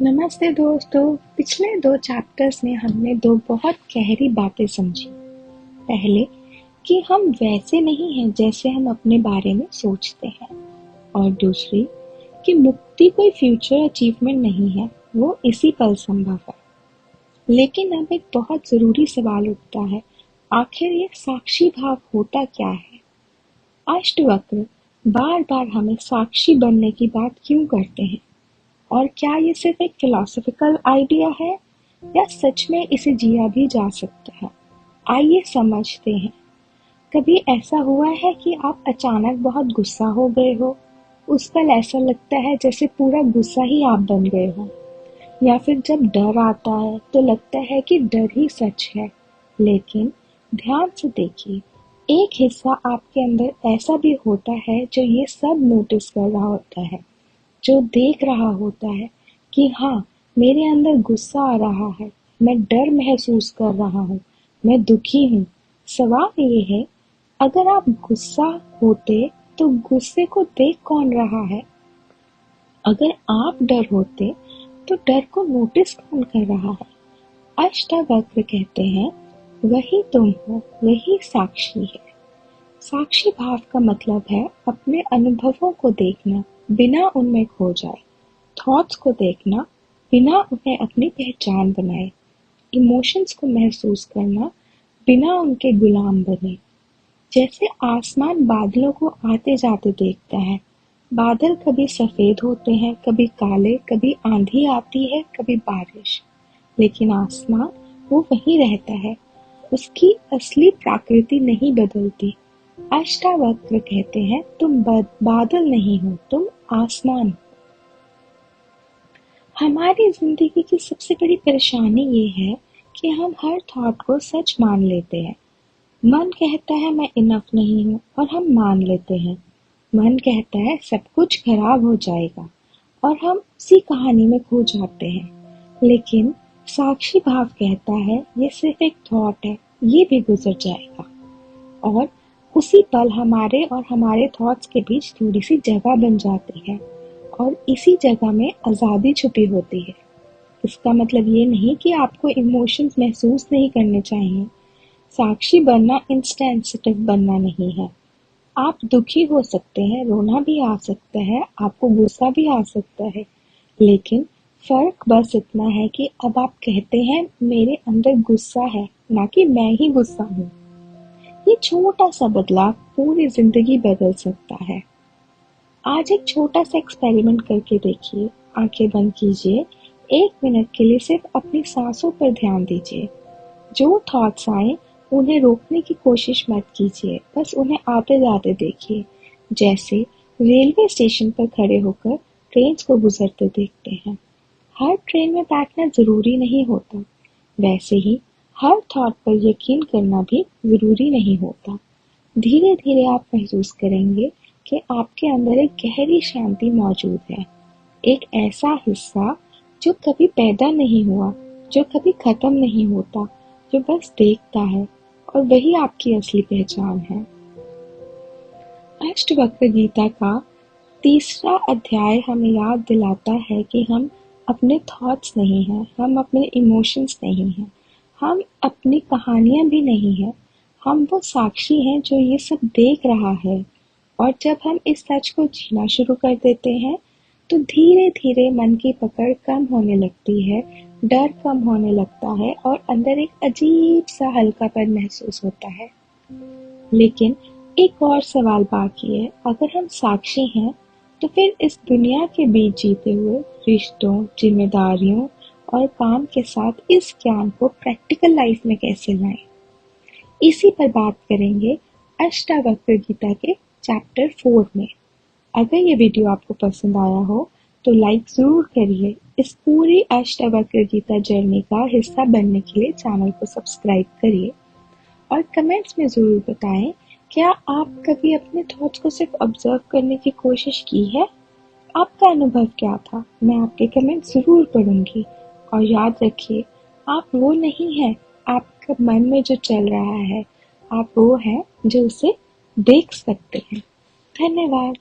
नमस्ते दोस्तों। पिछले 2 चैप्टर्स में हमने 2 बहुत गहरी बातें समझी। पहले कि हम वैसे नहीं हैं जैसे हम अपने बारे में सोचते हैं, और दूसरी कि मुक्ति कोई फ्यूचर अचीवमेंट नहीं है, वो इसी पल संभव है। लेकिन अब एक बहुत जरूरी सवाल उठता है, आखिर ये साक्षी भाव होता क्या है? अष्टवक्र बार बार हमें साक्षी बनने की बात क्यों करते हैं? और क्या ये सिर्फ एक फिलॉसफिकल आइडिया है या सच में इसे जिया भी जा सकता है? आइए समझते हैं। कभी ऐसा हुआ है कि आप अचानक बहुत गुस्सा हो गए हो? उस पल ऐसा लगता है जैसे पूरा गुस्सा ही आप बन गए हो। या फिर जब डर आता है तो लगता है कि डर ही सच है। लेकिन ध्यान से देखिए, एक हिस्सा आपके अंदर ऐसा भी होता है जो ये सब नोटिस कर रहा होता है, जो देख रहा होता है कि हाँ, मेरे अंदर गुस्सा आ रहा है, मैं डर महसूस कर रहा हूँ, मैं दुखी हूँ। सवाल ये है, अगर आप गुस्सा होते तो गुस्से को देख कौन रहा है? अगर आप डर होते तो डर को नोटिस कौन कर रहा है? अष्टावक्र कहते हैं, वही तुम हो, वही साक्षी है। साक्षी भाव का मतलब है अपने अनुभवों को देखना बिना उनमें खो जाए, थॉट्स को देखना बिना उन्हें अपनी पहचान बनाए, इमोशंस को महसूस करना बिना उनके गुलाम बने। जैसे आसमान बादलों को आते जाते देखता है। बादल कभी सफेद होते हैं, कभी काले, कभी आंधी आती है, कभी बारिश, लेकिन आसमान वो वहीं रहता है। उसकी असली प्रकृति नहीं बदलती। अष्टावक्र कहते हैं, तुम बादल नहीं हो, तुम आसमान हो। हमारी जिंदगी की सबसे बड़ी परेशानी ये है कि हम हर थॉट को सच मान लेते हैं। मन कहता है मैं इनफ नहीं हूँ और हम मान लेते हैं। मन कहता है सब कुछ खराब हो जाएगा और हम उसी कहानी में खो जाते हैं। लेकिन साक्षी भाव कहता है ये सिर्फ एक थॉट है, ये भी गुजर जाएगा। और उसी पल हमारे और हमारे थॉट्स के बीच थोड़ी सी जगह बन जाती है, और इसी जगह में आज़ादी छुपी होती है। इसका मतलब ये नहीं कि आपको इमोशंस महसूस नहीं करने चाहिए। साक्षी बनना इंस्टेंसिटिव बनना नहीं है। आप दुखी हो सकते हैं, रोना भी आ सकता है, आपको गुस्सा भी आ सकता है, लेकिन फर्क बस इतना है कि अब आप कहते हैं मेरे अंदर गुस्सा है, ना कि मैं ही गुस्सा हूँ। ये छोटा सा बदलाव पूरी जिंदगी बदल सकता है। आज एक छोटा सा एक्सपेरिमेंट करके देखिए। आंखें बंद कीजिए, 1 मिनट के लिए सिर्फ अपनी सांसों पर ध्यान दीजिए। जो थॉट्स आए उन्हें रोकने की कोशिश मत कीजिए, बस उन्हें आते जाते देखिए, जैसे रेलवे स्टेशन पर खड़े होकर ट्रेन को गुजरते देखते हैं। हर ट्रेन में बैठना जरूरी नहीं होता, वैसे ही हर थॉट पर यकीन करना भी जरूरी नहीं होता। धीरे धीरे आप महसूस करेंगे कि आपके अंदर एक गहरी शांति मौजूद है, एक ऐसा हिस्सा जो कभी पैदा नहीं हुआ, जो कभी खत्म नहीं होता, जो बस देखता है, और वही आपकी असली पहचान है। अष्टवक्र गीता का 3रा अध्याय हमें याद दिलाता है कि हम अपने थॉट्स नहीं हैं, हम अपने इमोशंस नहीं हैं, हम अपनी कहानियां भी नहीं हैं। हम वो साक्षी हैं जो ये सब देख रहा है। और जब हम इस सच को जीना शुरू कर देते हैं तो धीरे धीरे मन की पकड़ कम होने लगती है, डर कम होने लगता है, और अंदर एक अजीब सा हल्कापन महसूस होता है। लेकिन एक और सवाल बाकी है, अगर हम साक्षी हैं तो फिर इस दुनिया के बीच जीते हुए रिश्तों, जिम्मेदारियों और काम के साथ इस ज्ञान को प्रैक्टिकल लाइफ में कैसे लाएं? इसी पर बात करेंगे अष्टावक्र गीता के चैप्टर 4 में। अगर ये वीडियो आपको पसंद आया हो तो लाइक जरूर करिए। इस पूरी अष्टावक्र गीता जर्नी का हिस्सा बनने के लिए चैनल को सब्सक्राइब करिए, और कमेंट्स में जरूर बताएं, क्या आप कभी अपने थॉट्स को सिर्फ ऑब्जर्व करने की कोशिश की है? आपका अनुभव क्या था? मैं आपके कमेंट जरूर पढ़ूंगी। और याद रखिए, आप वो नहीं हैं, आपका मन में जो चल रहा है, आप वो हैं जो उसे देख सकते हैं। धन्यवाद।